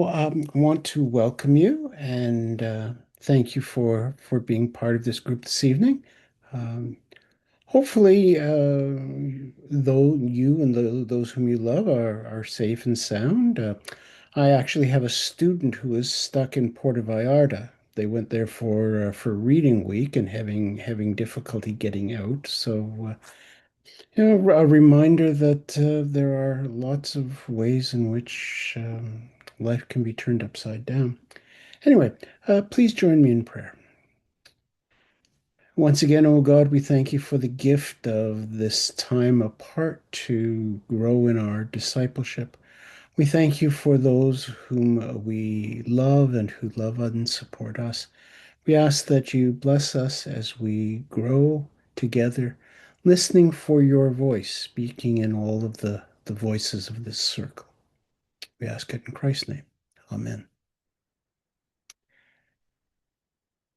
I want to welcome you and thank you for being part of this group this evening. Um, Hopefully, though you and those whom you love are safe and sound. I actually have a student who is stuck in Puerto Vallarta. They went there for reading week and having difficulty getting out. A reminder that there are lots of ways in which life can be turned upside down. Anyway, please join me in prayer. Once again, oh God, we thank you for the gift of this time apart to grow in our discipleship. We thank you for those whom we love and who love and support us. We ask that you bless us as we grow together, listening for your voice, speaking in all of the voices of this circle. We ask it in Christ's name. Amen.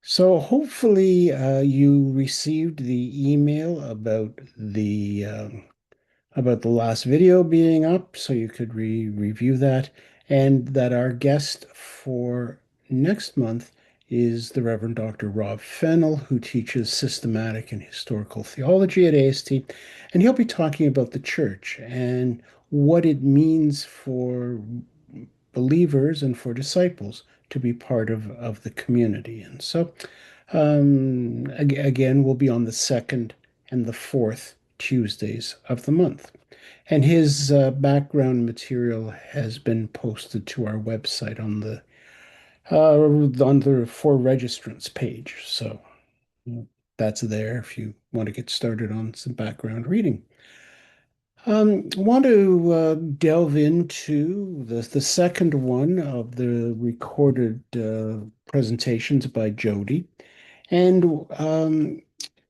So hopefully you received the email about the last video being up, so you could review that, and that our guest for next month is the Reverend Dr. Rob Fennell, who teaches systematic and historical theology at AST, and he'll be talking about the church and what it means for believers and for disciples to be part of the community. And so, again, we'll be on the second and the fourth Tuesdays of the month. And his background material has been posted to our website on the for registrants page. So that's there if you want to get started on some background reading. Want to delve into the second one of the recorded presentations by Jody, and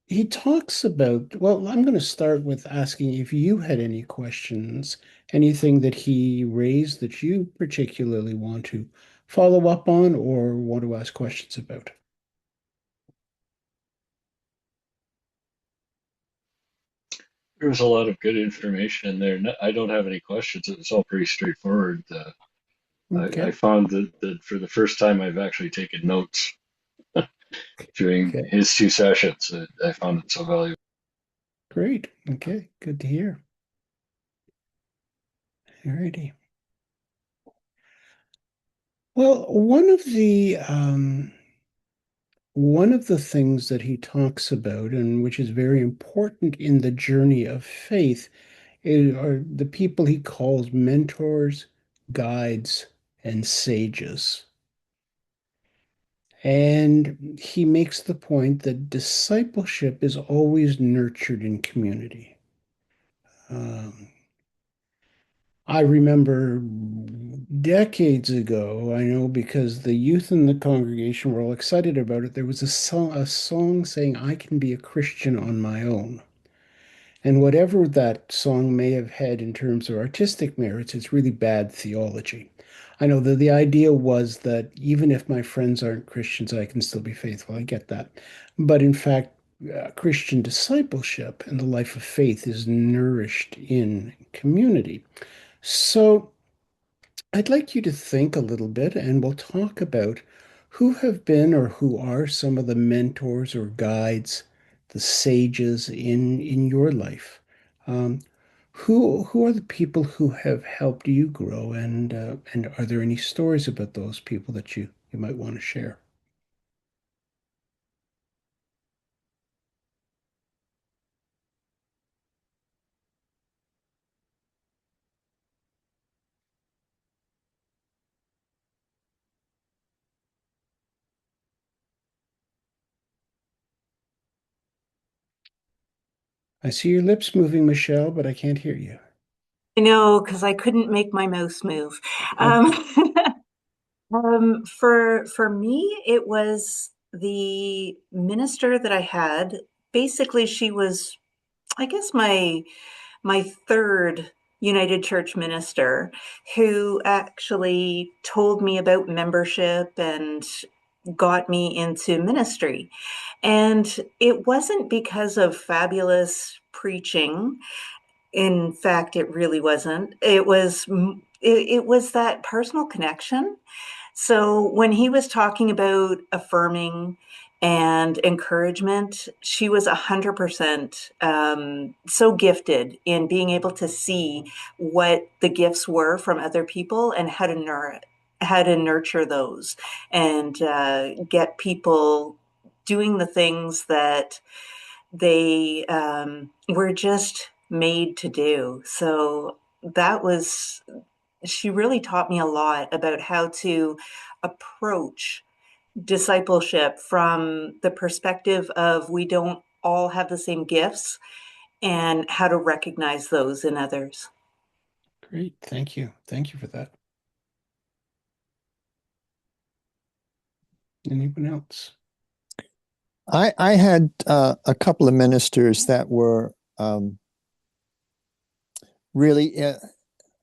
he talks about. Well, I'm going to start with asking if you had any questions, anything that he raised that you particularly want to follow up on or want to ask questions about. There was a lot of good information in there. I don't have any questions. It was all pretty straightforward. I Okay, found that for the first time, I've actually taken notes during okay, his two sessions. I found it so valuable. great. Okay, good to hear. Alrighty. Well, one of the things that he talks about, and which is very important in the journey of faith, are the people he calls mentors, guides, and sages. And he makes the point that discipleship is always nurtured in community. Um, I remember decades ago, I know because the youth in the congregation were all excited about it, there was a song saying, I can be a Christian on my own. And whatever that song may have had in terms of artistic merits, it's really bad theology. I know that the idea was that even if my friends aren't Christians, I can still be faithful. I get that. But in fact, Christian discipleship and the life of faith is nourished in community. So I'd like you to think a little bit, and we'll talk about who have been or who are some of the mentors or guides, the sages in your life. Um, who are the people who have helped you grow, and are there any stories about those people that you might want to share? I see your lips moving, Michelle, but I can't hear you. I know because I couldn't make my mouse move. Um, Okay. for me, it was the minister that I had. Basically, she was, I guess, my third United Church minister who actually told me about membership and got me into ministry. And it wasn't because of fabulous preaching. In fact, it really wasn't. It was it was that personal connection. So when he was talking about affirming and encouragement, she was 100% so gifted in being able to see what the gifts were from other people and how to nurture those and get people doing the things that they were just made to do. So that was, she really taught me a lot about how to approach discipleship from the perspective of we don't all have the same gifts and how to recognize those in others. Great. Thank you. Thank you for that. Anyone else? I had a couple of ministers that were really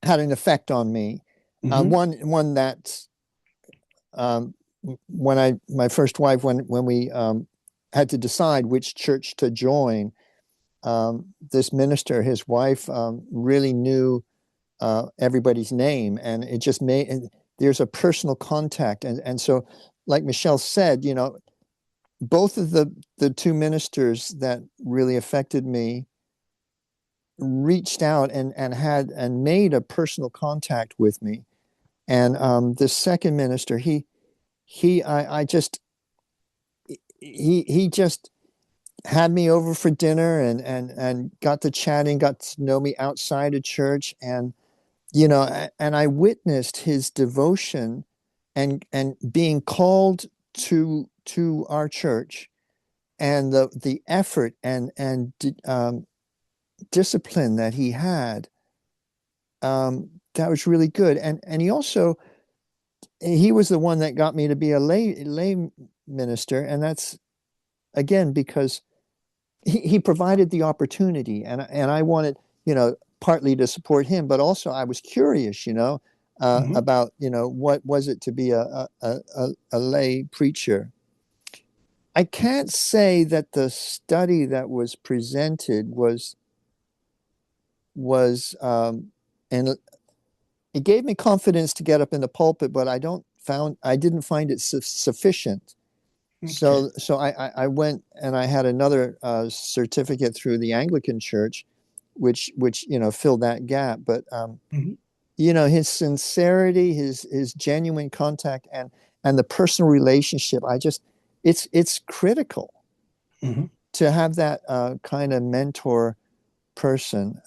had an effect on me. Hmm. One that um, when I my first wife when we had to decide which church to join, this minister, his wife, really knew everybody's name, and it just made and there's a personal contact, and so like Michelle said, both of the two ministers that really affected me reached out and made a personal contact with me. And the second minister, he I just he just had me over for dinner and got to chatting, got to know me outside of church, and and I witnessed his devotion and being called to our church, and the effort and discipline that he had. That was really good, and he was the one that got me to be a lay minister, and that's again because he provided the opportunity, and I wanted, partly to support him, but also I was curious, Hmm. about, what was it to be a lay preacher. I can't say that the study that was presented was and it gave me confidence to get up in the pulpit, but I didn't find it sufficient. Okay. So I went and I had another certificate through the Anglican Church, which filled that gap. But Hmm. his sincerity, his genuine contact, and the personal relationship, it's critical Hmm. to have that kind of mentor person.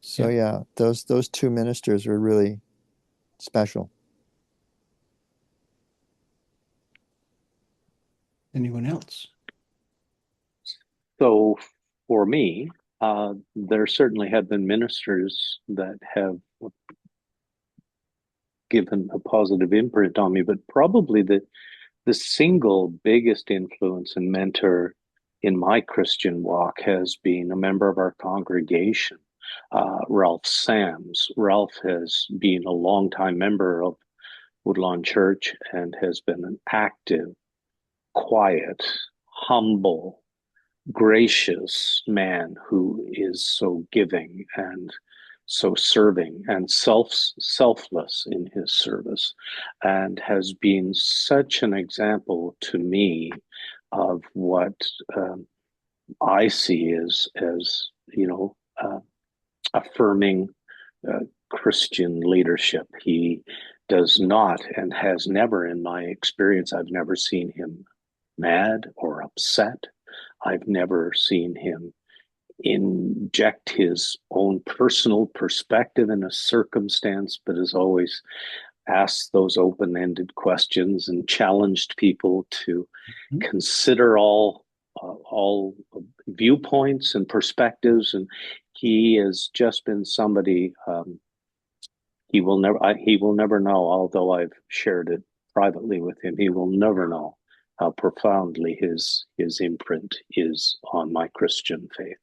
So Yeah. yeah, those two ministers were really special. Anyone else? So for me, there certainly have been ministers that have given a positive imprint on me, but probably the single biggest influence and mentor in my Christian walk has been a member of our congregation, Ralph Sams. Ralph has been a longtime member of Woodlawn Church and has been an active, quiet, humble, gracious man who is so giving and so serving and selfless in his service, and has been such an example to me of what I see as affirming Christian leadership. He does not and has never, in my experience, I've never seen him mad or upset. I've never seen him inject his own personal perspective in a circumstance, but has always asked those open ended questions and challenged people to Mhm. consider all viewpoints and perspectives. And he has just been somebody he will never know, although I've shared it privately with him, he will never know how profoundly his imprint is on my Christian faith.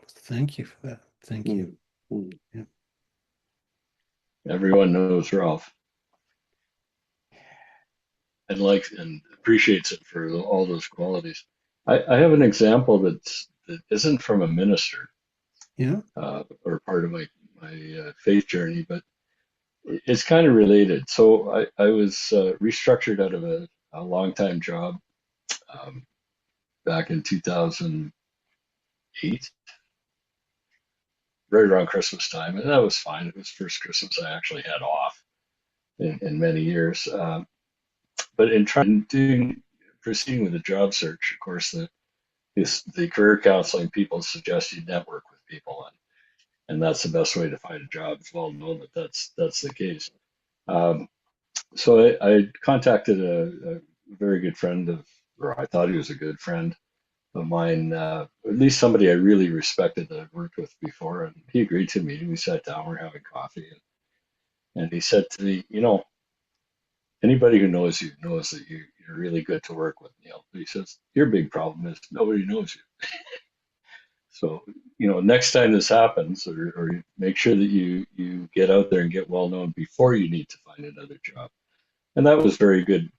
Thank you for that. Thank you. Mm, mm. Yeah. Everyone knows Ralph and likes and appreciates it for all those qualities. I have an example that isn't from a minister Yeah. or part of my my faith journey, but it's kind of related. So I was restructured out of a long time job um, back in 2008, right around Christmas time, and that was fine. It was first Christmas I actually had off in many years. But in trying doing proceeding with the job search, of course, the career counseling people suggest you network with people, and that's the best way to find a job. It's well known that that's the case. Um, so I contacted a very good friend of, or I thought he was a good friend of mine, at least somebody I really respected that I'd worked with before, and he agreed to meet. We sat down, we're having coffee, and he said to me, anybody who knows you knows that you're really good to work with, Neil. But he says, your big problem is nobody knows you. So, next time this happens, or make sure that you get out there and get well known before you need to find another job. And that was very good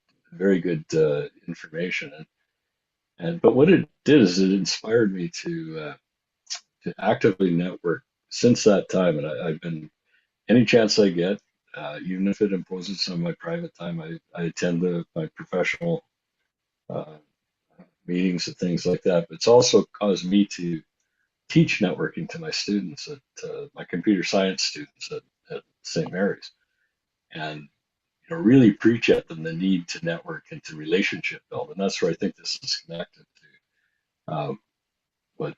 information. And but what it did is it inspired me to actively network since that time. And I've been any chance I get, even if it imposes some of my private time, I attend my professional uh, meetings and things like that. But it's also caused me to teach networking to my students my computer science students at St. Mary's, and really preach at them the need to network and to relationship build. And that's where I think this is connected to what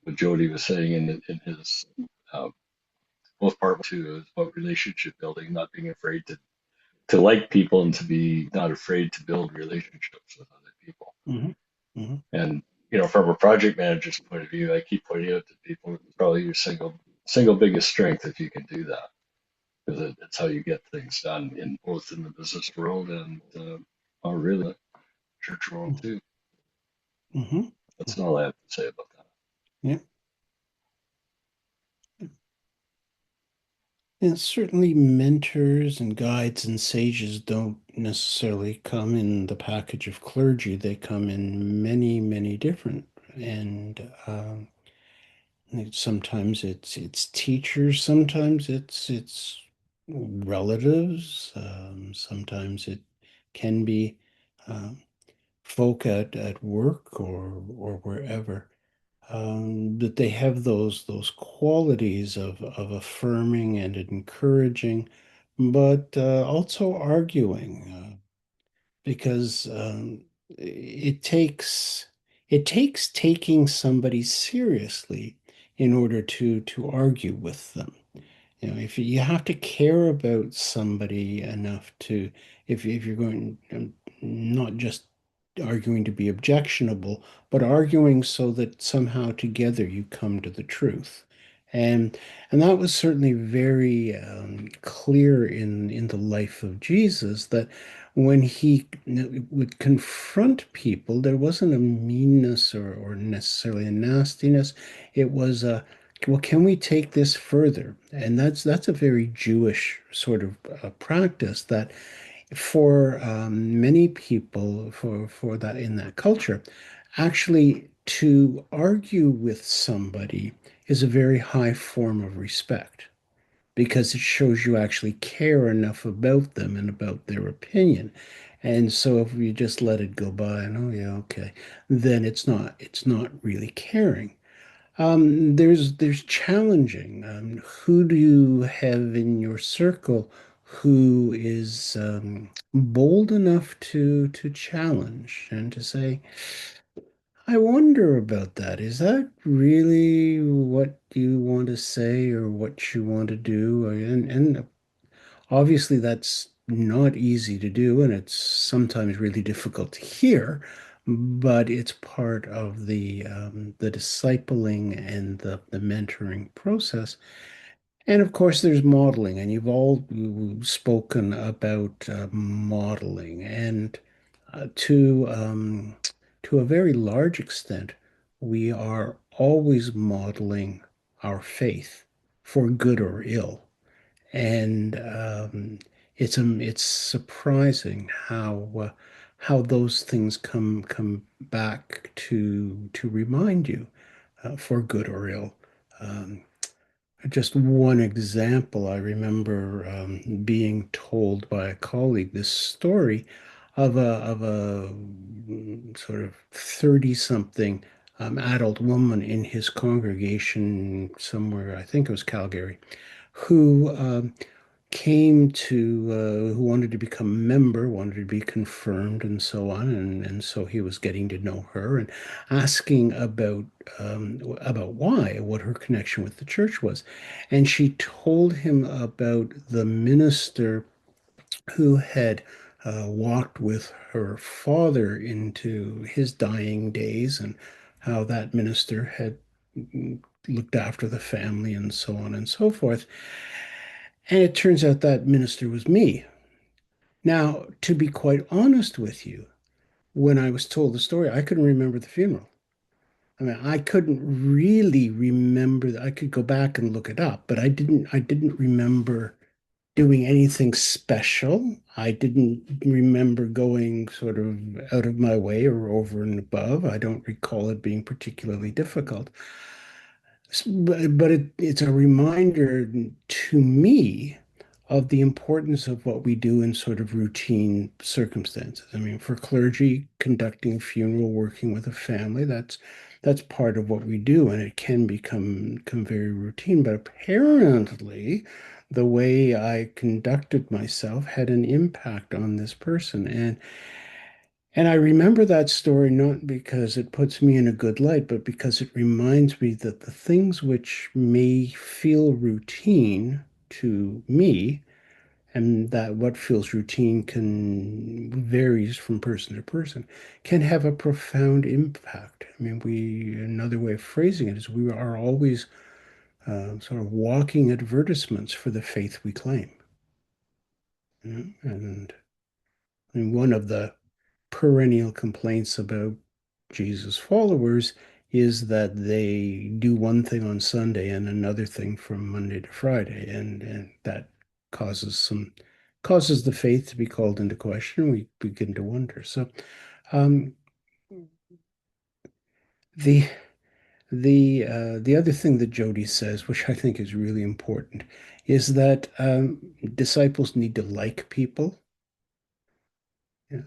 what Jody was saying in his both part two is about relationship building, not being afraid to like people and to be not afraid to build relationships with other people. Hmm. Hmm. And from a project manager's point of view, I keep pointing out to people it's probably your single biggest strength if you can do that, because it's how you get things done in both in the business world and oh, really, the church world too. Hmm. That's all I have to say about that. Yeah. And certainly mentors and guides and sages don't necessarily come in the package of clergy. They come in many, many different. And sometimes it's teachers, sometimes it's relatives, sometimes it can be um, folk at work or wherever. That they have those qualities of affirming and encouraging, but also arguing, because it takes it takes taking somebody seriously in order to argue with them. If you have to care about somebody enough to, if you're going, not just arguing to be objectionable, but arguing so that somehow together you come to the truth. And and that was certainly very clear in the life of Jesus, that when he would confront people, there wasn't a meanness or necessarily a nastiness. It was a, well, can we take this further? And that's a very Jewish sort of practice, that for many people, for that in that culture, actually to argue with somebody is a very high form of respect, because it shows you actually care enough about them and about their opinion. And so if you just let it go by and, oh yeah, okay, then it's not really caring. There's challenging. Who do you have in your circle who is bold enough to challenge and to say, I wonder about that. Is that really what you want to say or what you want to do? And obviously that's not easy to do, and it's sometimes really difficult to hear, but it's part of the discipling and the mentoring process. And of course, there's modeling, and you've all spoken about modeling, and to a very large extent, we are always modeling our faith for good or ill. And it's surprising how those things come back to remind you, for good or ill. Um, Just one example, I remember being told by a colleague this story of a sort of 30 something adult woman in his congregation somewhere, I think it was Calgary, who came to who wanted to become a member, wanted to be confirmed, and so on, and so he was getting to know her and asking about why, what her connection with the church was, and she told him about the minister who had walked with her father into his dying days, and how that minister had looked after the family and so on and so forth. And it turns out that minister was me. Now, to be quite honest with you, when I was told the story, I couldn't remember the funeral. I mean, I couldn't really remember that. I could go back and look it up, but I didn't remember doing anything special. I didn't remember going sort of out of my way or over and above. I don't recall it being particularly difficult. But it's a reminder to me of the importance of what we do in sort of routine circumstances. I mean, for clergy, conducting a funeral, working with a family, that's part of what we do, and it can become very routine. But apparently, the way I conducted myself had an impact on this person, and I remember that story not because it puts me in a good light, but because it reminds me that the things which may feel routine to me, and that what feels routine can varies from person to person, can have a profound impact. I mean, another way of phrasing it is we are always sort of walking advertisements for the faith we claim. You know? And I mean, one of the perennial complaints about Jesus' followers is that they do one thing on Sunday and another thing from Monday to Friday, and that causes the faith to be called into question. We begin to wonder. So um, the the other thing that Jody says, which I think is really important, is that disciples need to like people. Yeah.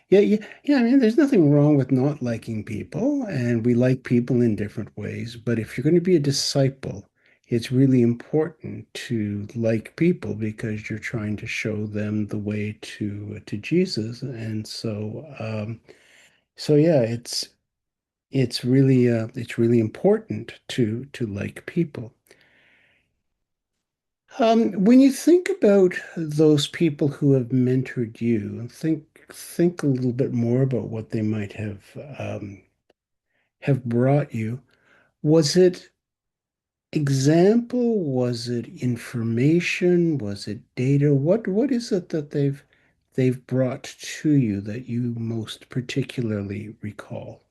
Yeah, yeah, yeah. I mean, there's nothing wrong with not liking people, and we like people in different ways. But if you're going to be a disciple, it's really important to like people because you're trying to show them the way to Jesus. And so yeah, it's really important to like people. When you think about those people who have mentored you, think a little bit more about what they might have brought you. Was it example? Was it information? Was it data? What is it that they've brought to you that you most particularly recall?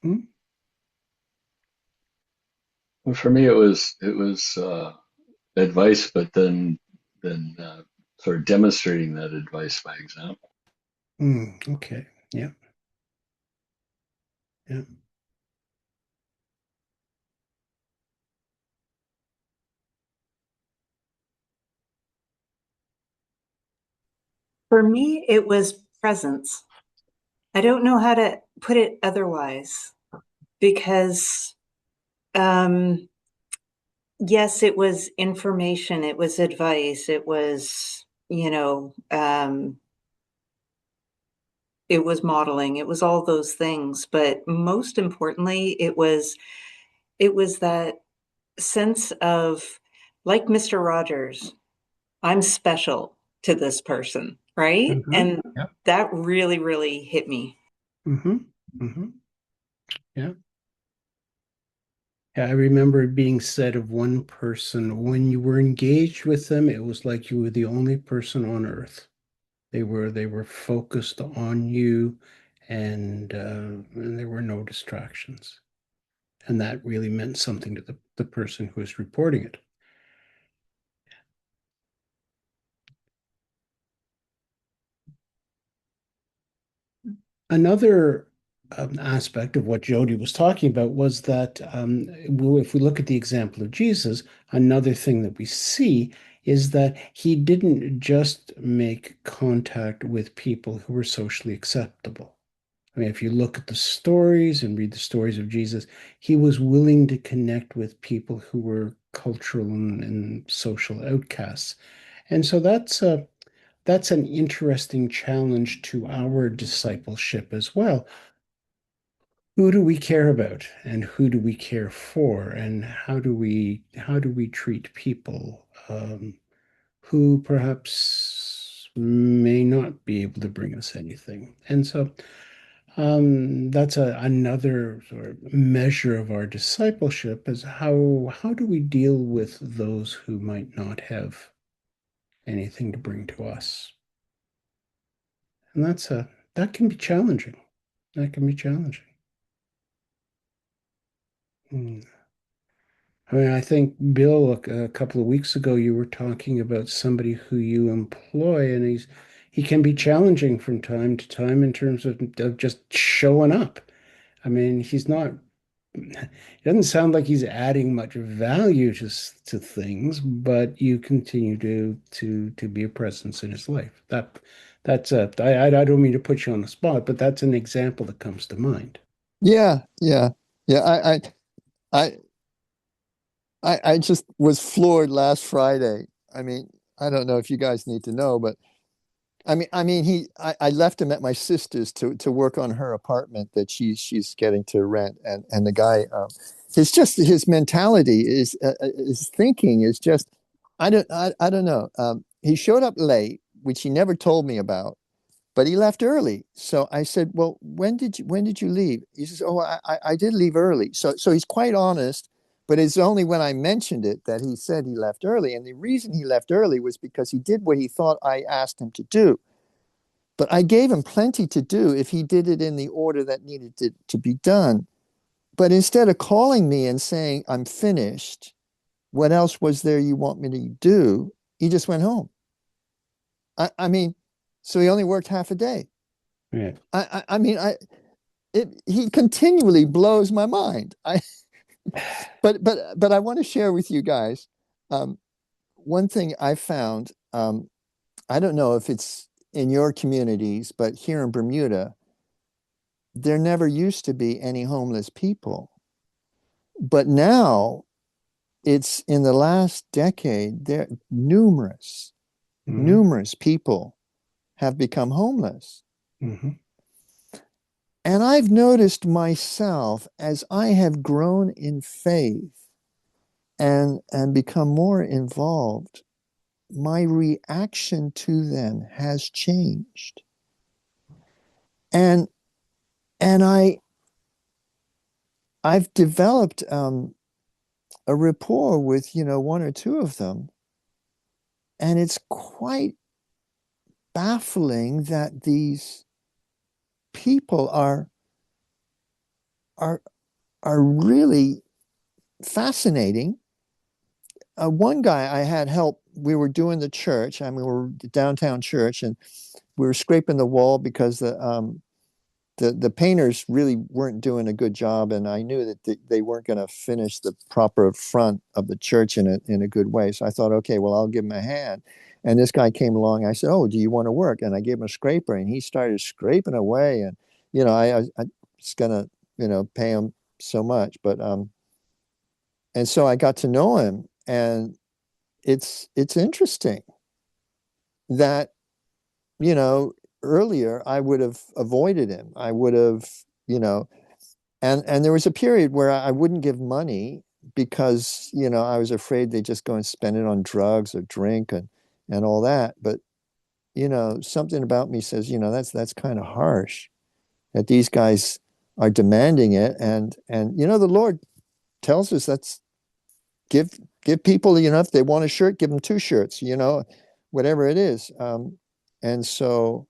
Hmm? Well, for me, it was advice, but then sort of demonstrating that advice by example. Okay. Yeah. Yeah. For me, it was presence. I don't know how to put it otherwise because, um, yes, it was information, it was advice, it was modeling, it was all those things. But most importantly, it was that sense of, like Mr. Rogers, I'm special to this person, right? Hmm. And Yeah. that really, really hit me. Hmm. Hmm. Yeah. Yeah, I remember it being said of one person, when you were engaged with them, it was like you were the only person on earth. They were focused on you, and there were no distractions. And that really meant something to the person who was reporting it. Another aspect of what Jody was talking about was that if we look at the example of Jesus, another thing that we see is that he didn't just make contact with people who were socially acceptable. I mean, if you look at the stories and read the stories of Jesus, he was willing to connect with people who were cultural and social outcasts. And so that's an interesting challenge to our discipleship as well. Who do we care about and who do we care for and how do we treat people who perhaps may not be able to bring us anything? And so that's another sort of measure of our discipleship is how do we deal with those who might not have anything to bring to us? And that can be challenging. That can be challenging. Hmm. I mean, I think, Bill, a couple of weeks ago, you were talking about somebody who you employ, and he can be challenging from time to time in terms of just showing up. I mean, he doesn't sound like he's adding much value to things, but you continue to be a presence in his life. I don't mean to put you on the spot, but that's an example that comes to mind. Yeah, yeah, yeah. I, I just was floored last Friday. I mean, I don't know if you guys need to know, but I left him at my sister's to work on her apartment that she's getting to rent, and the guy, his mentality his thinking is just, I don't know. He showed up late, which he never told me about, but he left early. So I said, "Well, when did you leave?" He says, "Oh, I did leave early." So he's quite honest, but it's only when I mentioned it that he said he left early. And the reason he left early was because he did what he thought I asked him to do. But I gave him plenty to do if he did it in the order that needed to be done. But instead of calling me and saying, "I'm finished, what else was there you want me to do?" He just went home. I mean, so he only worked half a day. Yeah. I mean, he continually blows my mind. But I want to share with you guys um, one thing I found. I don't know if it's in your communities, but here in Bermuda, there never used to be any homeless people. But now it's in the last decade, there Hmm. numerous people have become homeless. Hmm. And I've noticed myself as I have grown in faith and become more involved, my reaction to them has changed. And and I've developed a rapport with one or two of them, and it's quite baffling that these people are are really fascinating. One guy I had help. We were doing the church. I mean, we were downtown church, and we were scraping the wall because the painters really weren't doing a good job, and I knew that they weren't going to finish the proper front of the church in a good way. So I thought, okay, well, I'll give him a hand. And this guy came along. I said, "Oh, do you want to work?" And I gave him a scraper, and he started scraping away. And I was gonna pay him so much, but and so I got to know him, and it's interesting that you know earlier I would have avoided him. I would have you know and there was a period where I wouldn't give money because I was afraid they'd just go and spend it on drugs or drink and all that. But something about me says that's kind of harsh that these guys are demanding it. And the Lord tells us that's give give people, if they want a shirt, give them two shirts, whatever it is. And so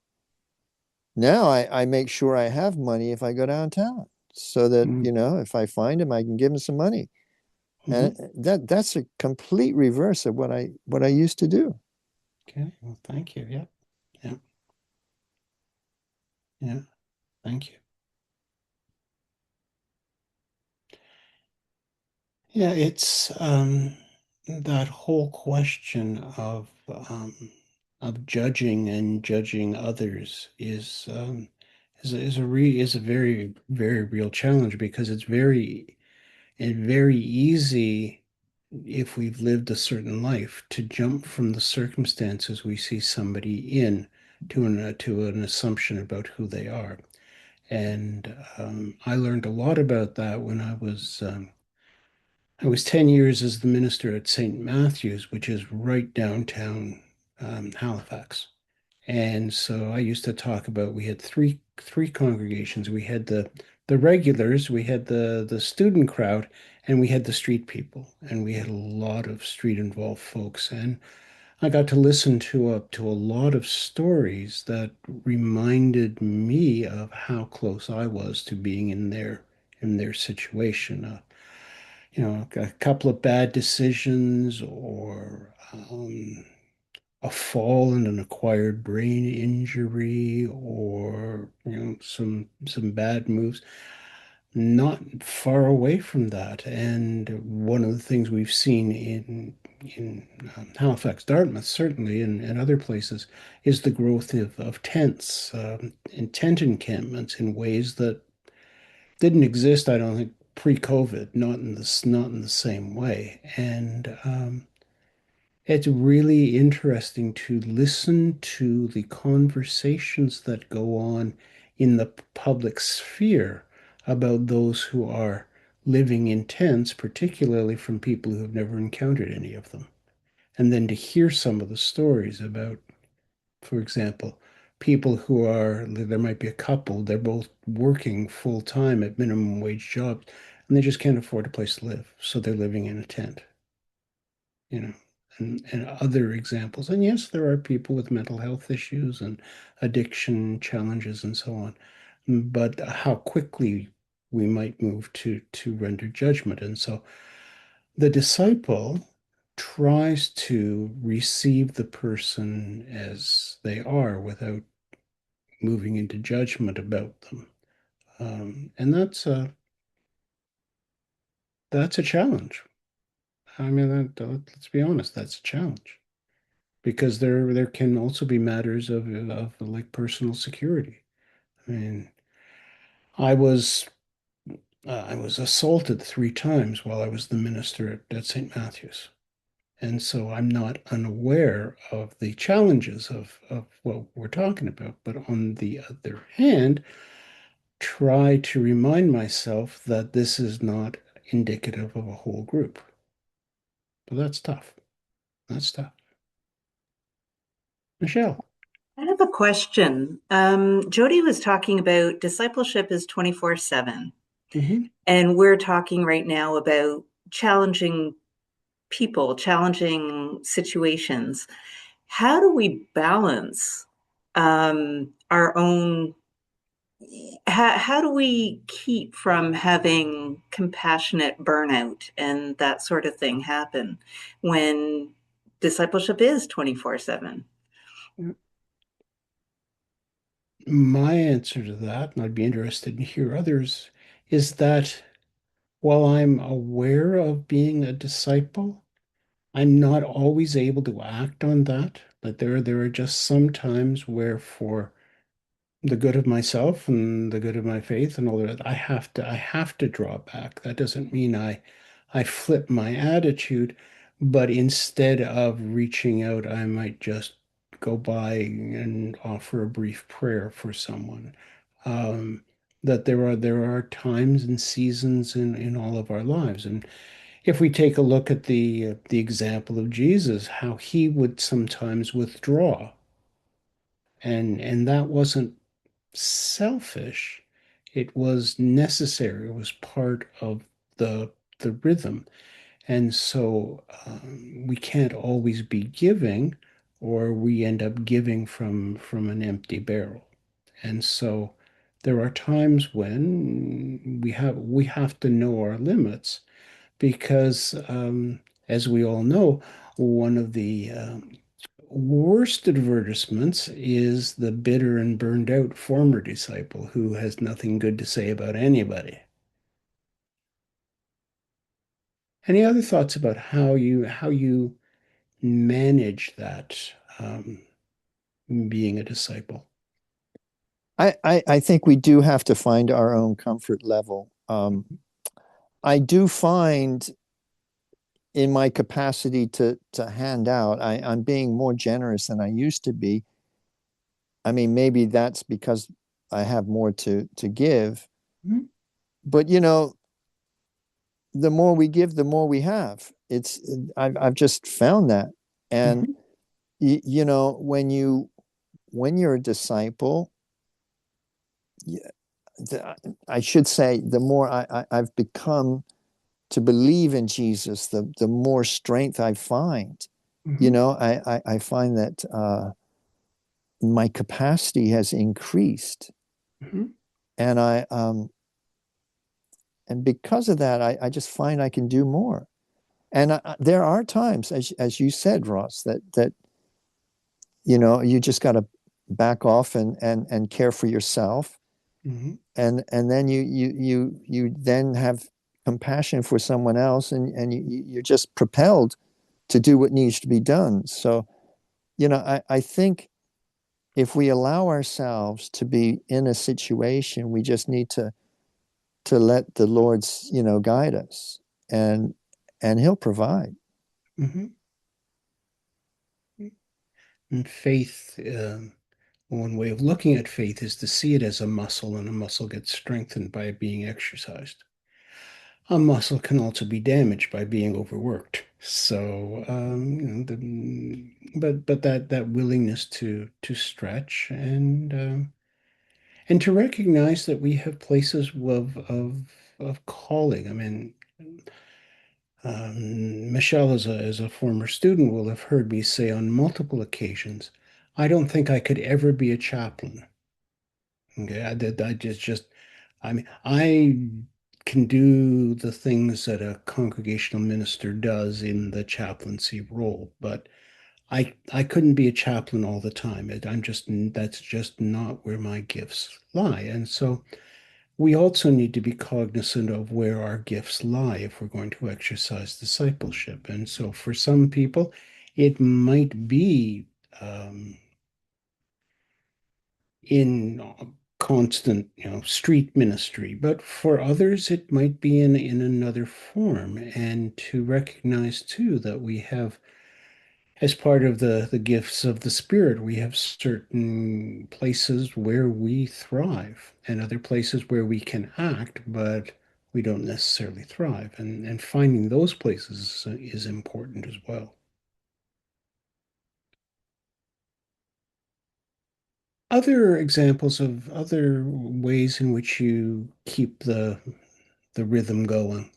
now I make sure I have money if I go downtown so that, Hmm. if I find him, I can give him some money. Hmm. And that's a complete reverse of what I used to do. Okay. Well, thank you. Yeah. Yeah. Yeah. Thank you. Yeah, it's that whole question of judging and judging others is a very very real challenge because it's very easy if we've lived a certain life to jump from the circumstances we see somebody in to an assumption about who they are. And I learned a lot about that when I was 10 years as the minister at St. Matthew's, which is right downtown Halifax. And so I used to talk about we had three congregations. We had the regulars, we had the student crowd, and we had the street people. And we had a lot of street involved folks. And I got to listen to a lot of stories that reminded me of how close I was to being in their situation. A couple of bad decisions or a fall and an acquired brain injury or some bad moves, not far away from that. And one of the things we've seen in Halifax, Dartmouth, certainly, and other places, is the growth of tents and tent encampments in ways that didn't exist, I don't think, pre-COVID, not in the same way. And it's really interesting to listen to the conversations that go on in the public sphere about those who are living in tents, particularly from people who have never encountered any of them. And then to hear some of the stories about, for example, people there might be a couple, they're both working full time at minimum wage jobs, and they just can't afford a place to live. So they're living in a tent, you know, and other examples. And yes, there are people with mental health issues and addiction challenges and so on, but how quickly we might move to render judgment. And so the disciple tries to receive the person as they are without moving into judgment about them. And that's a challenge. I mean, let's be honest, that's a challenge because there can also be matters of like personal security. I mean, I was I was assaulted 3 times while I was the minister at St. Matthew's. And so I'm not unaware of the challenges of what we're talking about. But on the other hand, try to remind myself that this is not indicative of a whole group. But that's tough. That's tough. Michelle. I have a question. Jody was talking about discipleship is 24/7, Hmm. and we're talking right now about challenging people, challenging situations. How do we balance our own? How do we keep from having compassionate burnout and that sort of thing happen when discipleship is 24/7? My answer to that, and I'd be interested to hear others, is that while I'm aware of being a disciple, I'm not always able to act on that. But there are just some times where for the good of myself and the good of my faith and all that, I have to draw back. That doesn't mean I flip my attitude, but instead of reaching out, I might just go by and offer a brief prayer for someone. Um, that there are times and seasons in all of our lives. And if we take a look at the example of Jesus, how he would sometimes withdraw, and that wasn't selfish. It was necessary. It was part of the rhythm. And so we can't always be giving, or we end up giving from an empty barrel. And so there are times when we have to know our limits because, as we all know, one of the worst advertisements is the bitter and burned out former disciple who has nothing good to say about anybody. Any other thoughts about how you manage that being a disciple? I think we do have to find our own comfort level. I do find in my capacity to hand out, I'm being more generous than I used to be. I mean, maybe that's because I have more to give. Mhm. But the more we give, the more we have. I've just found that. And Mhm. when you're a disciple, I should say, the more I've become to believe in Jesus, the more strength I find. Mhm. I find that my capacity has increased, Mhm. and and because of that, I just find I can do more. And there are times, as you said, Ross, that you just got to back off and care for yourself, Mhm. and then you then have compassion for someone else, and you're just propelled to do what needs to be done. So I think if we allow ourselves to be in a situation, we just need to let the Lord's guide us, and He'll provide. Mhm. And faith, one way of looking at faith is to see it as a muscle, and a muscle gets strengthened by being exercised. A muscle can also be damaged by being overworked. So, but that willingness to stretch and to recognize that we have places of calling. I mean, Michelle, as a former student, will have heard me say on multiple occasions, I don't think I could ever be a chaplain. Okay, I mean, I can do the things that a congregational minister does in the chaplaincy role, but I couldn't be a chaplain all the time. That's just not where my gifts lie. And so we also need to be cognizant of where our gifts lie if we're going to exercise discipleship. And so for some people, it might be in constant, street ministry, but for others, it might be in another form. And to recognize too that we have, as part of the gifts of the Spirit, we have certain places where we thrive and other places where we can act, but we don't necessarily thrive. And finding those places is important as well. Other examples of other ways in which you keep the rhythm going.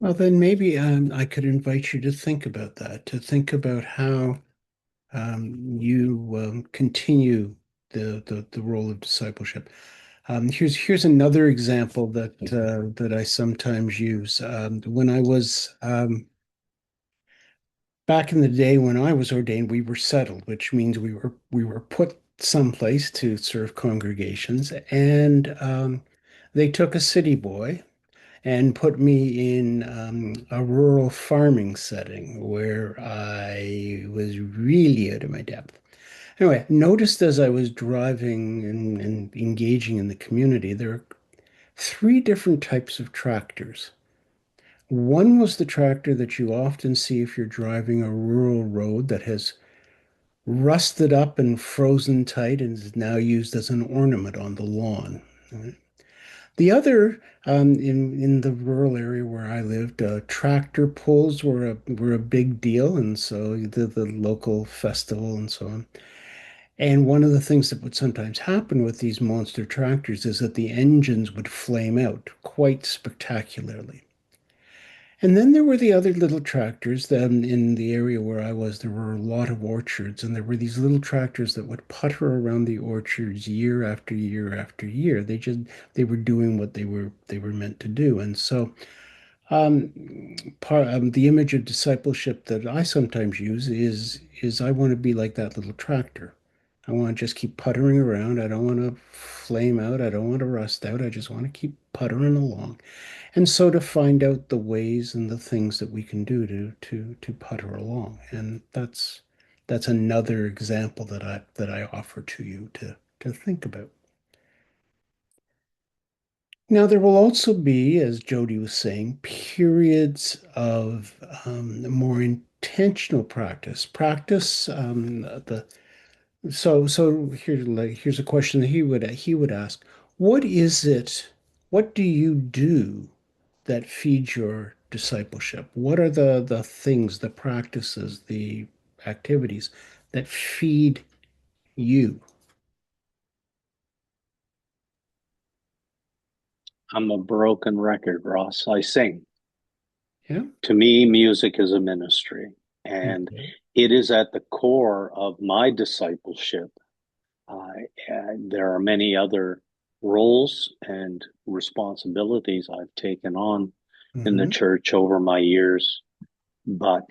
Well, then maybe I could invite you to think about that, to think about how you continue the role of discipleship. Here's another example that I sometimes use. When I was back in the day when I was ordained, we were settled, which means we were put someplace to serve congregations, and they took a city boy and put me in a rural farming setting where I was really out of my depth. Anyway, noticed as I was driving and engaging in the community, there are three different types of tractors. One was the tractor that you often see if you're driving a rural road that has rusted up and frozen tight and is now used as an ornament on the lawn. The other, in the rural area where I lived, tractor pulls were a big deal, and so the local festival and so on. And one of the things that would sometimes happen with these monster tractors is that the engines would flame out quite spectacularly. And then there were the other little tractors. Then in the area where I was, there were a lot of orchards, and there were these little tractors that would putter around the orchards year after year after year. They were doing what they were meant to do. And so um, the image of discipleship that I sometimes use is I want to be like that little tractor. I want to just keep puttering around. I don't want to flame out. I don't want to rust out. I just want to keep puttering along. And so to find out the ways and the things that we can do to putter along. And that's another example that I offer to you to think about. Now, there will also be, as Jody was saying, periods of more intentional practice. Practice the here's a question that he would ask: What is it? What do you do that feeds your discipleship? What are the things, the practices, the activities that feed you? I'm a broken record, Ross. I sing. Yeah. To me, music is a ministry, and Okay. it is at the core of my discipleship. There are many other roles and responsibilities I've taken on in the Hmm. church over my years, but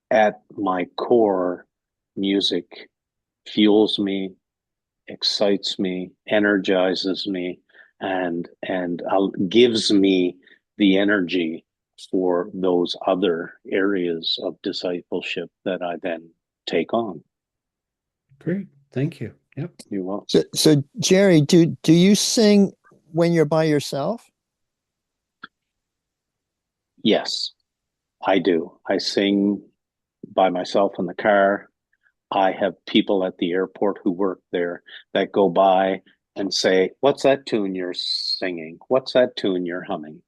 at my core, music fuels me, excites me, energizes me, and gives me the energy for those other areas of discipleship that I then take on. Great. Thank you. Yep. You will. So Jerry, do you sing when you're by yourself? Yes, I do. I sing by myself in the car. I have people at the airport who work there that go by and say, "What's that tune you're singing? What's that tune you're humming?"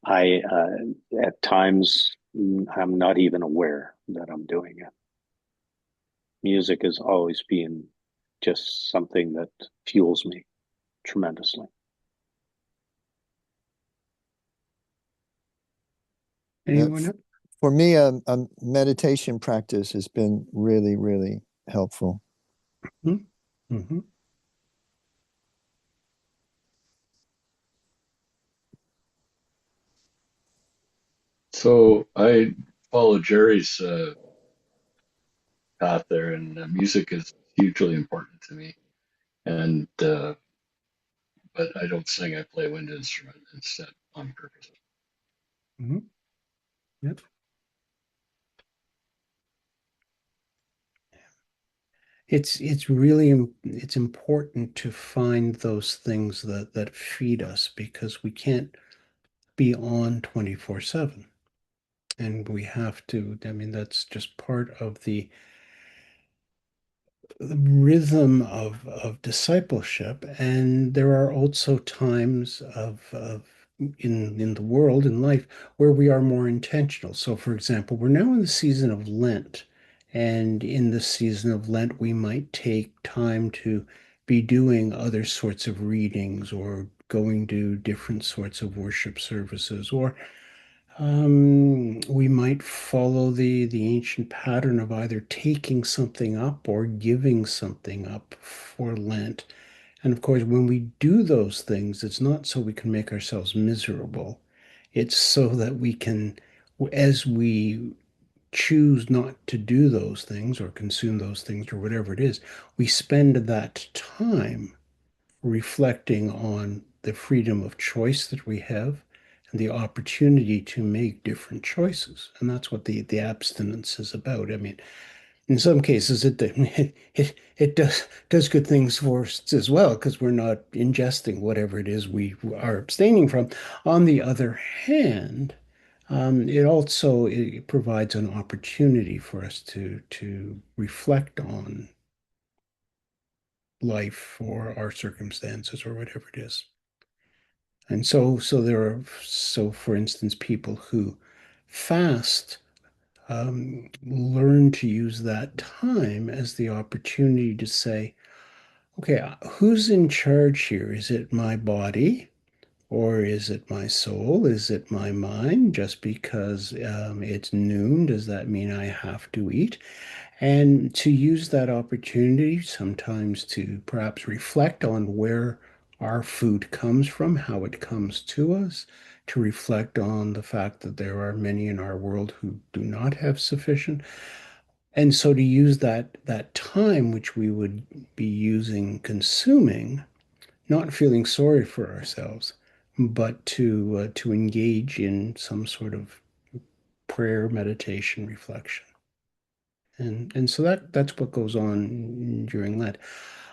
I at times I'm not even aware that I'm doing it. Music has always been just something that fuels me tremendously. Anyone else? For me, a meditation practice has been really, really helpful. Mm-hmm. So I follow Jerry's path there, and music is hugely important to me. And but I don't sing; I play a wind instrument instead on purpose. Mm-hmm. Yep. It's important to find those things that feed us because we can't be on 24/7. And we have to, I mean, that's just part of the rhythm of discipleship. And there are also times of in the world, in life, where we are more intentional. So, for example, we're now in the season of Lent. And in the season of Lent, we might take time to be doing other sorts of readings or going to different sorts of worship services, or we might follow the ancient pattern of either taking something up or giving something up for Lent. And of course, when we do those things, it's not so we can make ourselves miserable. It's so that we can, as we choose not to do those things or consume those things or whatever it is, we spend that time reflecting on the freedom of choice that we have and the opportunity to make different choices. And that's what the abstinence is about. I mean, in some cases, it does good things for us as well because we're not ingesting whatever it is we are abstaining from. On the other hand, it provides an opportunity for us to reflect on life or our circumstances or whatever it is. And so there are, so for instance, people who fast learn to use that time as the opportunity to say, okay, who's in charge here? Is it my body? Or is it my soul? Is it my mind? Just because it's noon, does that mean I have to eat? And to use that opportunity sometimes to perhaps reflect on where our food comes from, how it comes to us, to reflect on the fact that there are many in our world who do not have sufficient. And so to use that time which we would be using consuming, not feeling sorry for ourselves, but to engage in some sort of prayer, meditation, reflection. And so that's what goes on during Lent.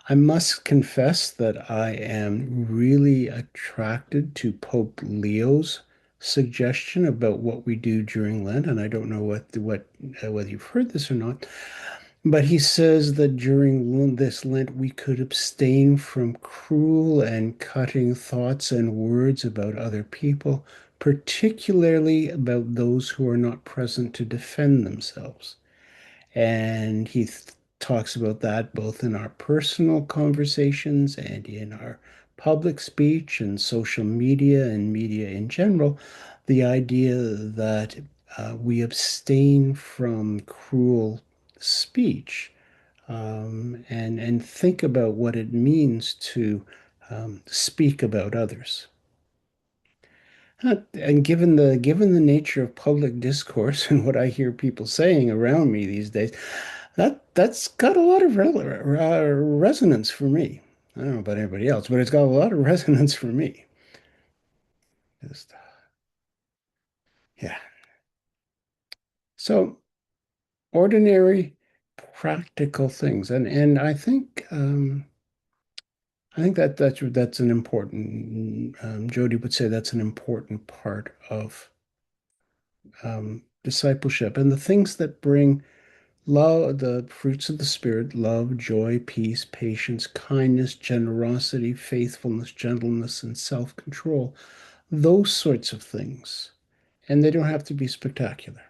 I must confess that I am really attracted to Pope Leo's suggestion about what we do during Lent, and I don't know whether you've heard this or not, but he says that during this Lent we could abstain from cruel and cutting thoughts and words about other people, particularly about those who are not present to defend themselves. And he talks about that both in our personal conversations and in our public speech and social media and media in general. The idea that we abstain from cruel speech and think about what it means to speak about others. And given the nature of public discourse and what I hear people saying around me these days, that's got a lot of resonance for me. I don't know about anybody else, but it's got a lot of resonance for me. Just, yeah. So ordinary, practical things, and I think that's an important. Jody would say that's an important part of discipleship, and the things that bring love, the fruits of the Spirit, love, joy, peace, patience, kindness, generosity, faithfulness, gentleness, and self-control. Those sorts of things. And they don't have to be spectacular.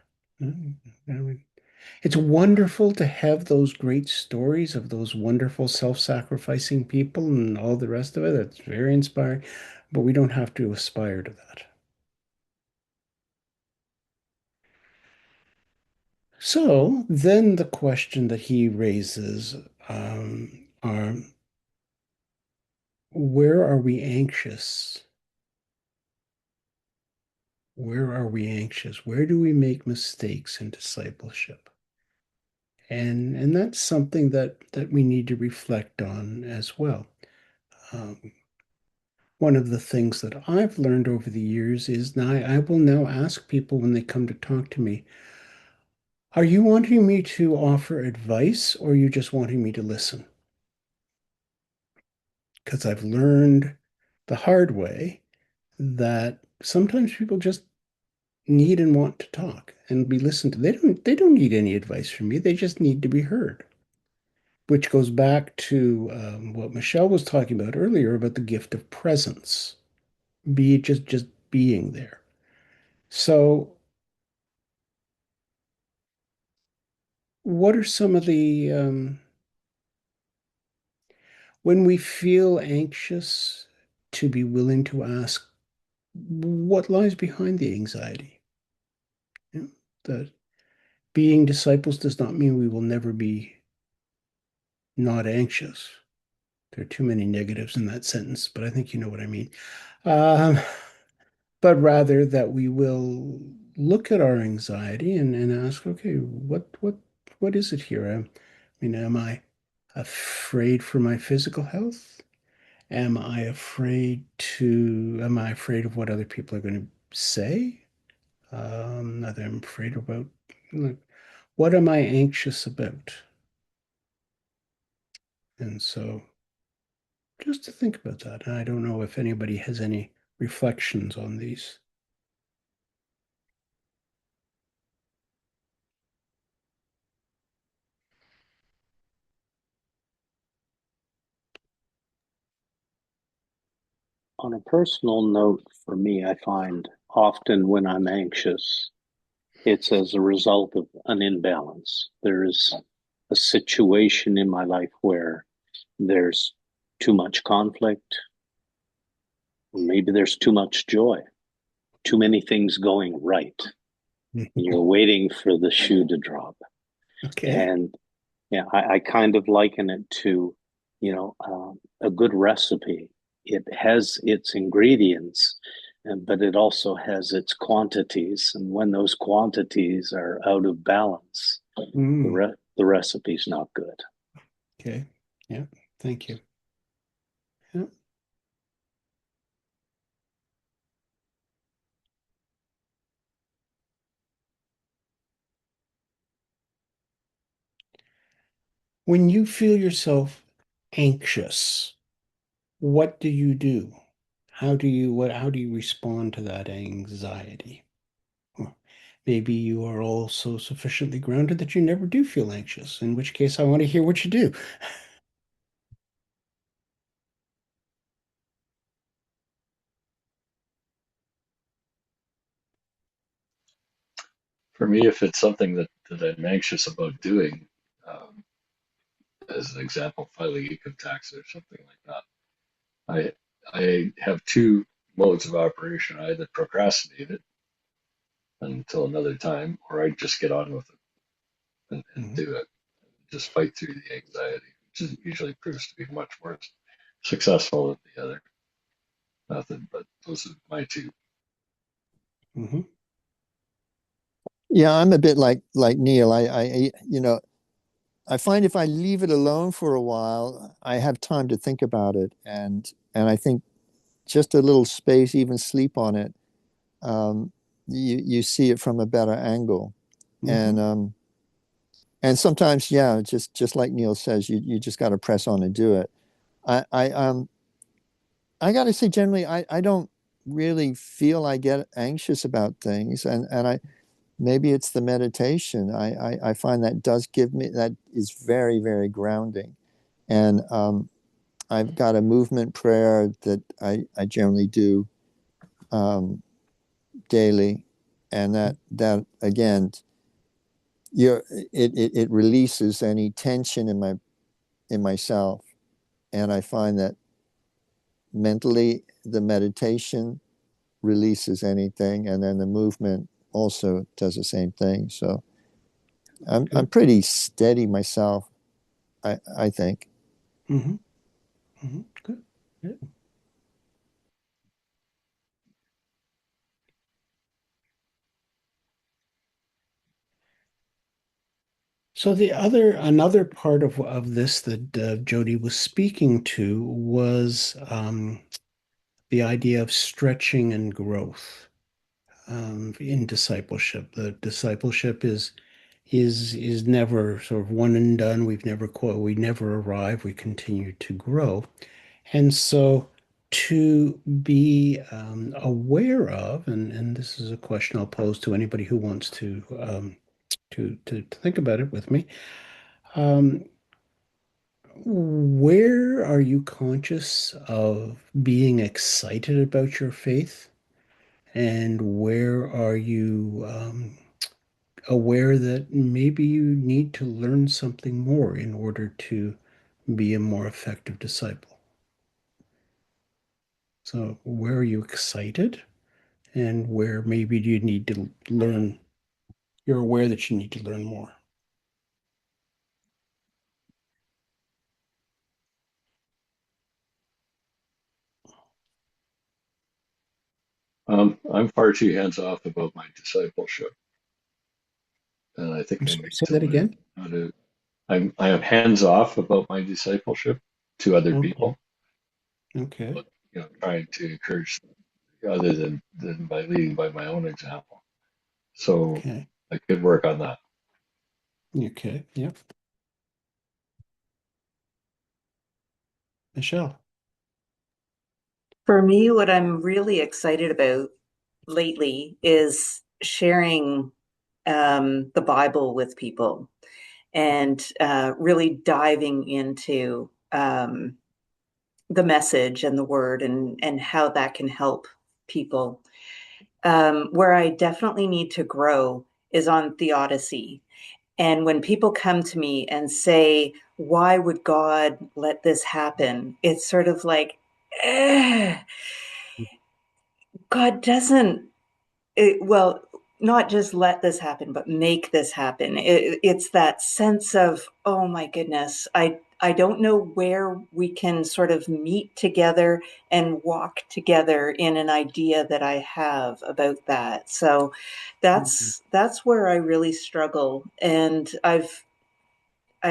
It's wonderful to have those great stories of those wonderful self-sacrificing people and all the rest of it. That's very inspiring, but we don't have to aspire to that. So then the question that he raises are where are we anxious? Where are we anxious? Where do we make mistakes in discipleship? And that's something that we need to reflect on as well. Um, One of the things that I've learned over the years is now I will now ask people when they come to talk to me, are you wanting me to offer advice or are you just wanting me to listen? Because I've learned the hard way that sometimes people just need and want to talk and be listened to. They don't need any advice from me. They just need to be heard, which goes back to what Michelle was talking about earlier about the gift of presence, be just being there. So, what are some of the when we feel anxious, to be willing to ask what lies behind the anxiety? You know, that being disciples does not mean we will never be not anxious. There are too many negatives in that sentence, but I think you know what I mean. Um, but rather that we will look at our anxiety and ask, okay, what is it here? I mean, am I afraid for my physical health? Am I afraid of what other people are going to say? That I'm afraid about, like, what am I anxious about? And so just to think about that. I don't know if anybody has any reflections on these. On a personal note, for me, I find often when I'm anxious, it's as a result of an imbalance. There's a situation in my life where there's too much conflict, or maybe there's too much joy, too many things going right. And you're waiting for the shoe to drop. Okay. And yeah, I kind of liken it to, a good recipe. It has its ingredients, but it also has its quantities. And when those quantities are out of balance, Mm, the recipe's not good. okay. Yeah. Thank you. Yeah. When you feel yourself anxious, what do you do? How do you respond to that anxiety? Or maybe you are also sufficiently grounded that you never do feel anxious, in which case I want to hear what you do. For me, if it's something that I'm anxious about doing, um, as an example, filing income tax or something like that, I have two modes of operation. I either procrastinate it until another time, or I just get on with it and Mhm. do it. Just fight through the anxiety, which usually proves to be much more successful than the other method. But those are my two. Mhm. Yeah, I'm a bit like Neil. I find if I leave it alone for a while, I have time to think about it, and I think just a little space, even sleep on it, um, you see it from a better angle, and Mhm. um, and sometimes, yeah, just like Neil says, you just got to press on and do it. I got to say, generally, I don't really feel I get anxious about things, and I maybe it's the meditation. I find that does give me that is very very grounding, and I've got a movement prayer that I generally do daily, and that again, it releases any tension in myself, and I find that mentally the meditation releases anything, and then the movement also does the same thing. So I'm Good. pretty steady myself. I think. Mhm. Mhm. Good. Yeah. So another part of this that Jody was speaking to was the idea of stretching and growth in discipleship. The discipleship is never sort of one and done. We never arrive. We continue to grow, and so to be aware of, and this is a question I'll pose to anybody who wants to think about it with me. Um, where are you conscious of being excited about your faith? And where are you aware that maybe you need to learn something more in order to be a more effective disciple? So, where are you excited? And where maybe do you need to learn? You're aware that you need to learn more. I'm far too hands off about my discipleship, and I think I'm I sorry, need say to that learn again. how to. I am hands off about my discipleship to other Okay. people, Okay. but trying to encourage other than by leading by my own example. So Okay. I could work on that. Okay. Yep. Michelle. For me, what I'm really excited about lately is sharing the Bible with people and really diving into the message and the word and how that can help people. Where I definitely need to grow is on theodicy. And when people come to me and say, why would God let this happen? It's sort of like, eh, God doesn't, well, not just let this happen, but make this happen. It's that sense of, oh my goodness, I don't know where we can sort of meet together and walk together in an idea that I have about that. So Mhm. that's where I really struggle. And I've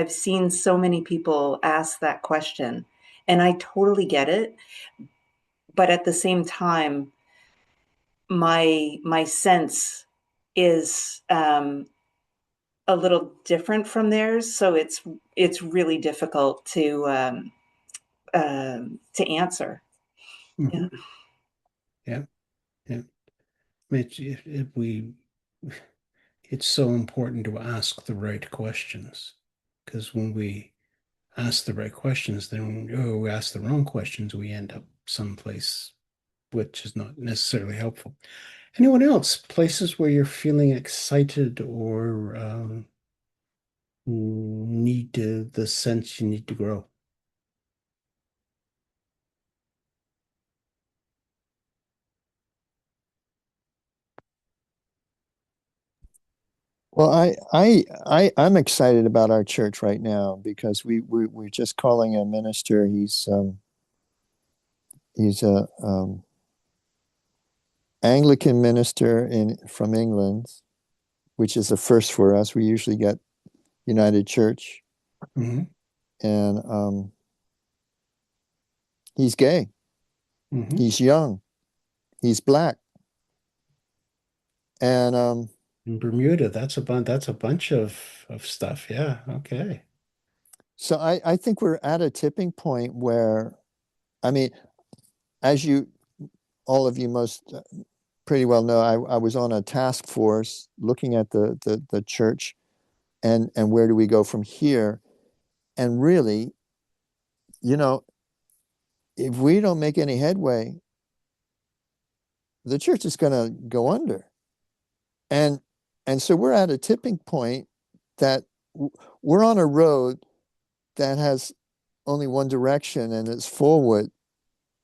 seen so many people ask that question, and I totally get it. But at the same time, my sense is a little different from theirs, so it's really difficult to answer. Yeah. Mhm. Yeah, yeah. It's so important to ask the right questions because when we ask the right questions, then we ask the wrong questions, we end up someplace which is not necessarily helpful. Anyone else? Places where you're feeling excited or need to, the sense you need to grow? Well, I'm excited about our church right now because we're just calling a minister. He's a Anglican minister in from England, which is a first for us. We usually get United Church, Hmm. and he's gay, Hmm. he's young, he's black, and In Bermuda, that's a bunch of stuff. Yeah. Okay. so I think we're at a tipping point where, I mean, as you all of you most pretty well know, I was on a task force looking at the church and where do we go from here? And really, you know, if we don't make any headway, the church is going to go under. And and so we're at a tipping point that we're on a road that has only one direction and it's forward.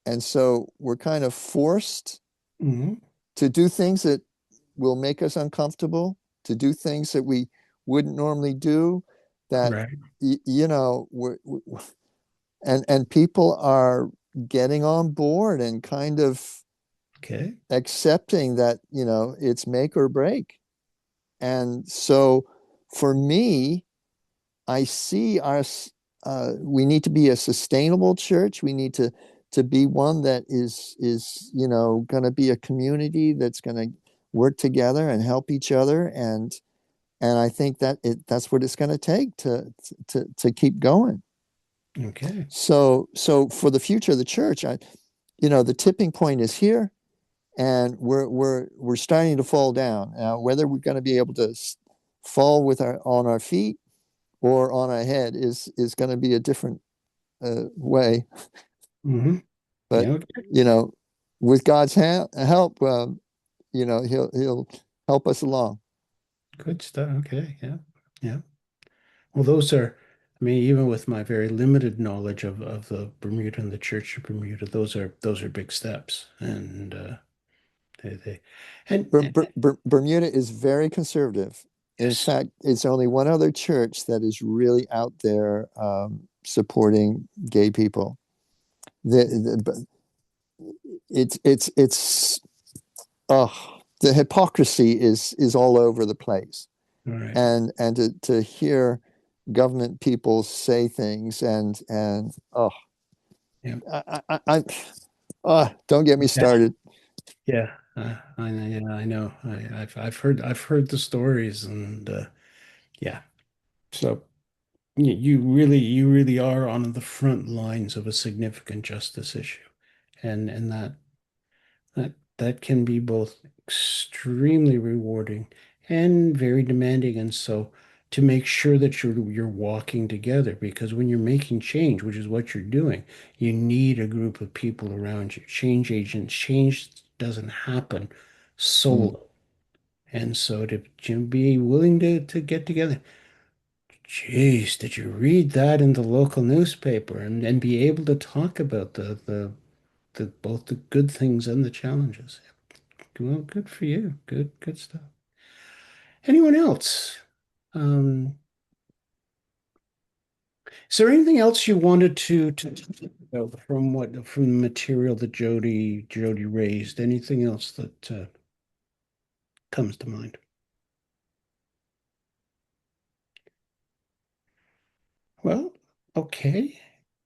And so we're kind of forced Hmm. to do things that will make us uncomfortable, to do things that we wouldn't normally do, that Right. you know, and people are getting on board and kind of Okay. accepting that, you know, it's make or break. And so for me, I see we need to be a sustainable church. We need to be one that is you know going to be a community that's going to work together and help each other. And I think that that's what it's going to take to keep going. Okay. So for the future of the church, you know, the tipping point is here, and we're starting to fall down. Now, whether we're going to be able to fall with our on our feet or on our head is going to be a different way. Hmm. But Yeah. Okay. you know, with God's help, you know, he'll help us along. Good stuff. Okay. Yeah. Yeah. Well, those are, I mean, even with my very limited knowledge of the Bermuda and the Church of Bermuda, those are big steps. And they and Bermuda is very conservative. In yes. fact, it's only one other church that is really out there supporting gay people. The, it's oh, the hypocrisy is all over the place. All right. And to hear government people say things and oh, Yeah. I don't get me Yeah. started. Yeah. I know. Yeah, I know. I've heard the stories, and yeah. So you really are on the front lines of a significant justice issue, and that can be both extremely rewarding and very demanding. And so to make sure that you're walking together, because when you're making change, which is what you're doing, you need a group of people around you, change agents. Change doesn't happen Mm. solo. And so to be willing to get together. Jeez, did you read that in the local newspaper and be able to talk about the both the good things and the challenges? Well, good for you. Good stuff. Anyone else? Um, is there anything else you wanted to talk about from the material that Jody raised? Anything else that comes to mind? Well, okay.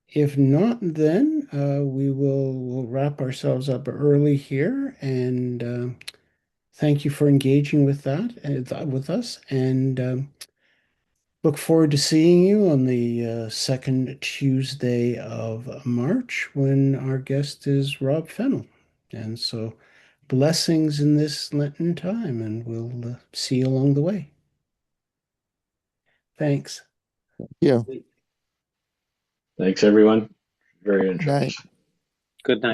If not, then we'll wrap ourselves up early here, and thank you for engaging with with us, and look forward to seeing you on the second Tuesday of March when our guest is Rob Fennell. And so, blessings in this Lenten time, and we'll see you along the way. Thanks. Yeah. Thanks, everyone. Very Night. interesting. Good night.